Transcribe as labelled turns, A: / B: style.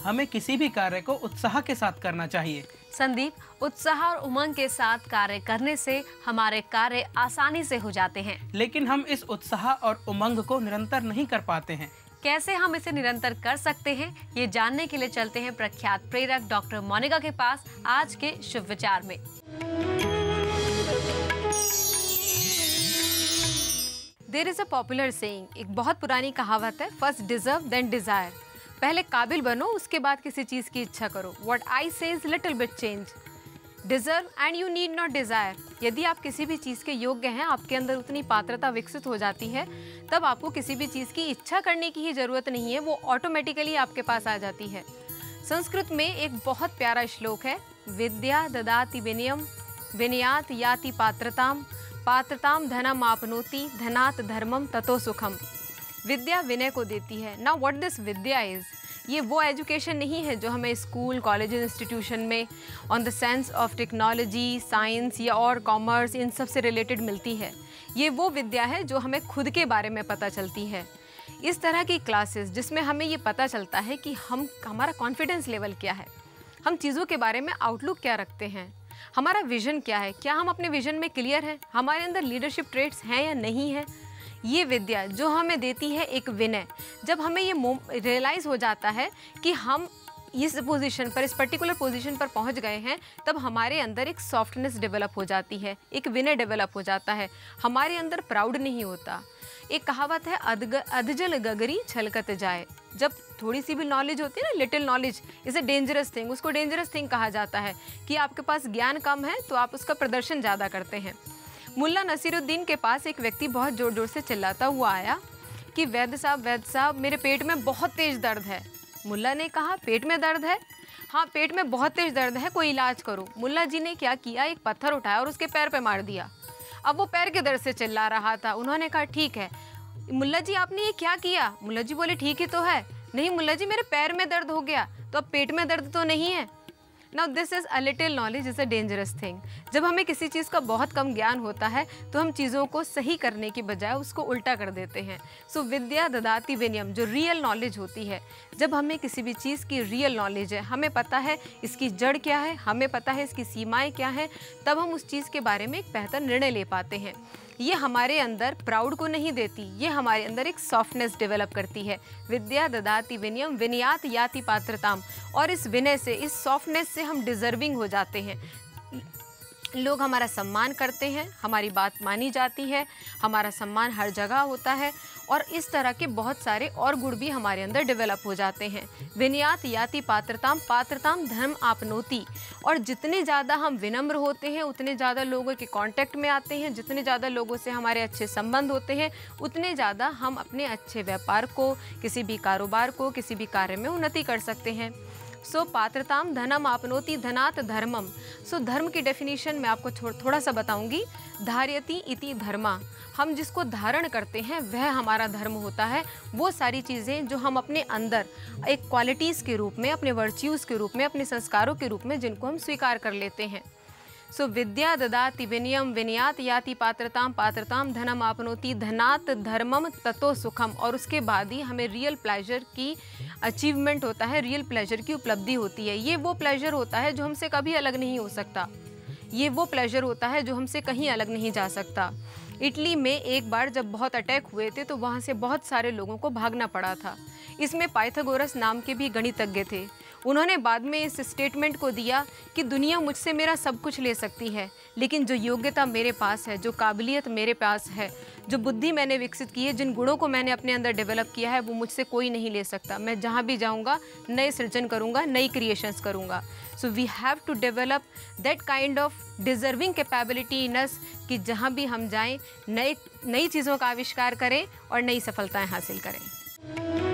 A: हमें किसी भी कार्य को उत्साह के साथ करना चाहिए।
B: संदीप, उत्साह और उमंग के साथ कार्य करने से हमारे कार्य आसानी से हो जाते हैं।
A: लेकिन हम इस उत्साह और उमंग को निरंतर नहीं कर पाते हैं।
B: कैसे हम इसे निरंतर कर सकते हैं, ये जानने के लिए चलते हैं प्रख्यात प्रेरक डॉक्टर मोनिका के पास आज के शुभ विचार में। There is a popular saying, एक बहुत पुरानी कहावत है, फर्स्ट डिजर्व देन डिजायर। पहले काबिल बनो, उसके बाद किसी चीज की इच्छा करो। व्हाट आई से is little bit change, deserve and you need not Dzire. यदि आप किसी भी चीज़ के योग्य हैं, आपके अंदर उतनी पात्रता विकसित हो जाती है, तब आपको किसी भी चीज़ की इच्छा करने की ही जरूरत नहीं है, वो ऑटोमेटिकली आपके पास आ जाती है। संस्कृत में एक बहुत प्यारा श्लोक है, विद्या ददाति विनयम विनयात याति पात्रताम पात्रताम धनम आपनोति धनात धर्मम ततो सुखम। विद्या विनय को देती है। Now what this Vidya is, ये वो एजुकेशन नहीं है जो हमें स्कूल कॉलेज इंस्टीट्यूशन में on the sense of technology, science या और कॉमर्स, इन सब से रिलेटेड मिलती है। ये वो विद्या है जो हमें खुद के बारे में पता चलती है। इस तरह की क्लासेस जिसमें हमें ये पता चलता है कि हमारा कॉन्फिडेंस लेवल क्या है, हम चीज़ों के बारे में आउटलुक क्या रखते हैं, हमारा विजन क्या है, क्या हम अपने विजन में क्लियर हैं, हमारे अंदर लीडरशिप ट्रेट्स हैं या नहीं है। ये विद्या जो हमें देती है एक विनय। जब हमें ये रियलाइज़ हो जाता है कि हम इस पोजीशन पर, इस पर्टिकुलर पोजीशन पर पहुंच गए हैं, तब हमारे अंदर एक सॉफ्टनेस डेवलप हो जाती है, एक विनय डेवलप हो जाता है, हमारे अंदर प्राउड नहीं होता। एक कहावत है, अधजल गगरी छलकत जाए। जब थोड़ी सी भी नॉलेज होती है ना, little knowledge is a dangerous thing, उसको डेंजरस थिंग कहा जाता है कि आपके पास ज्ञान कम है तो आप उसका प्रदर्शन ज़्यादा करते हैं। मुल्ला नसीरुद्दीन के पास एक व्यक्ति बहुत ज़ोर ज़ोर से चिल्लाता हुआ आया कि वैद्य साहब मेरे पेट में बहुत तेज़ दर्द है। मुल्ला ने कहा, पेट में दर्द है? हाँ, पेट में बहुत तेज़ दर्द है, कोई इलाज करो। मुल्ला जी ने क्या किया, एक पत्थर उठाया और उसके पैर पे मार दिया। अब वो पैर के दर्द से चिल्ला रहा था। उन्होंने कहा, ठीक है मुल्ला जी, आपने ये क्या किया? मुल्ला जी बोले, ठीक ही तो है। नहीं मुल्ला जी, मेरे पैर में दर्द हो गया, तो अब पेट में दर्द तो नहीं है। Now this is a little knowledge is a dangerous thing. जब हमें किसी चीज़ का बहुत कम ज्ञान होता है तो हम चीज़ों को सही करने की बजाय उसको उल्टा कर देते हैं। सो विद्या ददाति विनयम, जो रियल नॉलेज होती है, जब हमें किसी भी चीज़ की रियल नॉलेज है, हमें पता है इसकी जड़ क्या है, हमें पता है इसकी सीमाएं क्या हैं, तब हम उस चीज़ के बारे में एक बेहतर निर्णय ले पाते हैं। ये हमारे अंदर प्राउड को नहीं देती, ये हमारे अंदर एक सॉफ्टनेस डेवलप करती है। विद्या ददाति विनयम विनयात याति पात्रताम। और इस विनय से, इस सॉफ्टनेस से हम डिजर्विंग हो जाते हैं। लोग हमारा सम्मान करते हैं, हमारी बात मानी जाती है, हमारा सम्मान हर जगह होता है, और इस तरह के बहुत सारे और गुण भी हमारे अंदर डेवलप हो जाते हैं। विनयात याति पात्रताम पात्रताम धर्म आपनोति। और जितने ज़्यादा हम विनम्र होते हैं, उतने ज़्यादा लोगों के कांटेक्ट में आते हैं, जितने ज़्यादा लोगों से हमारे अच्छे संबंध होते हैं, उतने ज़्यादा हम अपने अच्छे व्यापार को, किसी भी कारोबार को, किसी भी कार्य में उन्नति कर सकते हैं। सो पात्रताम धनम आपनोति धनात धर्मम। सो धर्म की डेफिनेशन मैं आपको थोड़ा सा बताऊंगी। धार्यति इति धर्मा, हम जिसको धारण करते हैं वह हमारा धर्म होता है। वो सारी चीज़ें जो हम अपने अंदर एक क्वालिटीज़ के रूप में, अपने वर्च्यूज़ के रूप में, अपने संस्कारों के रूप में जिनको हम स्वीकार कर लेते हैं। सो विद्या ददाति विनयम विनयात याति पात्रताम पात्रताम धनम आपनोति धनात धर्मम ततो सुखम। और उसके बाद ही हमें रियल प्लेजर की अचीवमेंट होता है, रियल प्लेजर की उपलब्धि होती है। ये वो प्लेजर होता है जो हमसे कभी अलग नहीं हो सकता, ये वो प्लेजर होता है जो हमसे कहीं अलग नहीं जा सकता। इटली में एक बार जब बहुत अटैक हुए थे तो वहाँ से बहुत सारे लोगों को भागना पड़ा था। इसमें पाइथागोरस नाम के भी गणितज्ञ थे। उन्होंने बाद में इस स्टेटमेंट को दिया कि दुनिया मुझसे मेरा सब कुछ ले सकती है, लेकिन जो योग्यता मेरे पास है, जो काबिलियत मेरे पास है, जो बुद्धि मैंने विकसित की है, जिन गुणों को मैंने अपने अंदर डेवलप किया है, वो मुझसे कोई नहीं ले सकता। मैं जहाँ भी जाऊँगा नए सृजन करूँगा, नई क्रिएशंस करूँगा। So we have to develop that kind of deserving capability in us कि जहाँ भी हम जाएँ नई चीज़ों का आविष्कार करें और नई सफलताएँ हासिल करें।